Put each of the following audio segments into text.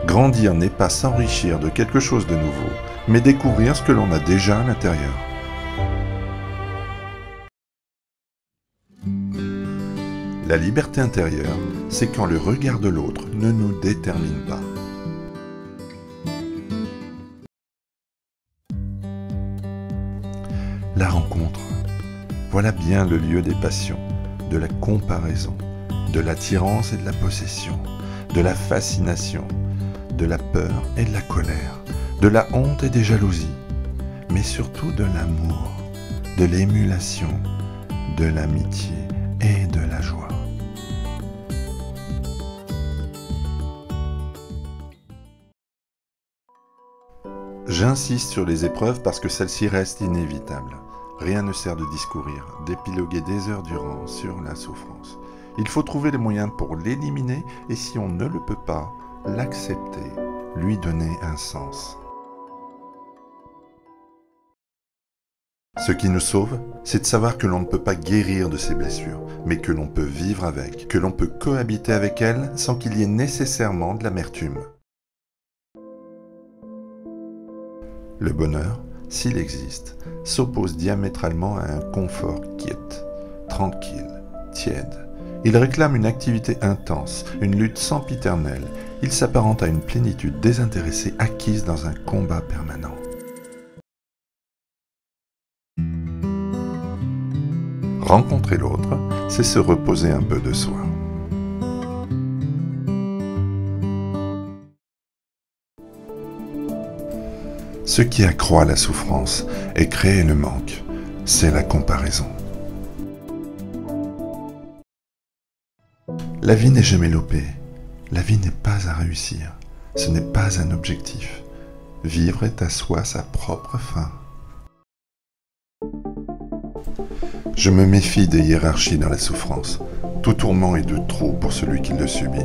Grandir n'est pas s'enrichir de quelque chose de nouveau, mais découvrir ce que l'on a déjà à l'intérieur. La liberté intérieure, c'est quand le regard de l'autre ne nous détermine pas. La rencontre, voilà bien le lieu des passions, de la comparaison, de l'attirance et de la possession, de la fascination, de la peur et de la colère, de la honte et des jalousies, mais surtout de l'amour, de l'émulation, de l'amitié et de la joie. J'insiste sur les épreuves parce que celles-ci restent inévitables. Rien ne sert de discourir, d'épiloguer des heures durant sur la souffrance. Il faut trouver les moyens pour l'éliminer et si on ne le peut pas, l'accepter, lui donner un sens. Ce qui nous sauve, c'est de savoir que l'on ne peut pas guérir de ses blessures, mais que l'on peut vivre avec, que l'on peut cohabiter avec elles sans qu'il y ait nécessairement de l'amertume. Le bonheur, s'il existe, s'oppose diamétralement à un confort quiète, tranquille, tiède. Il réclame une activité intense, une lutte sempiternelle. Il s'apparente à une plénitude désintéressée acquise dans un combat permanent. Rencontrer l'autre, c'est se reposer un peu de soi. Ce qui accroît la souffrance et crée le manque, c'est la comparaison. La vie n'est jamais lopée, la vie n'est pas à réussir, ce n'est pas un objectif. Vivre est à soi sa propre fin. Je me méfie des hiérarchies dans la souffrance. Tout tourment est de trop pour celui qui le subit.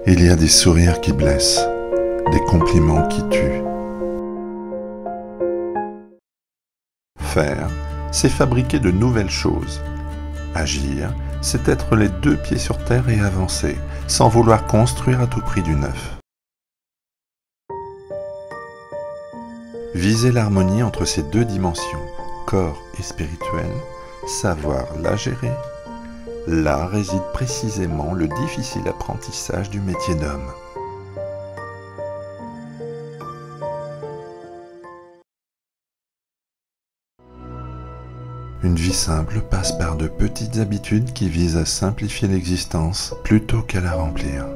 Il y a des sourires qui blessent, des compliments qui tuent. Faire, c'est fabriquer de nouvelles choses. Agir, c'est être les deux pieds sur terre et avancer, sans vouloir construire à tout prix du neuf. Viser l'harmonie entre ces deux dimensions, corps et spirituel, savoir la gérer. Là réside précisément le difficile apprentissage du métier d'homme. Une vie simple passe par de petites habitudes qui visent à simplifier l'existence plutôt qu'à la remplir.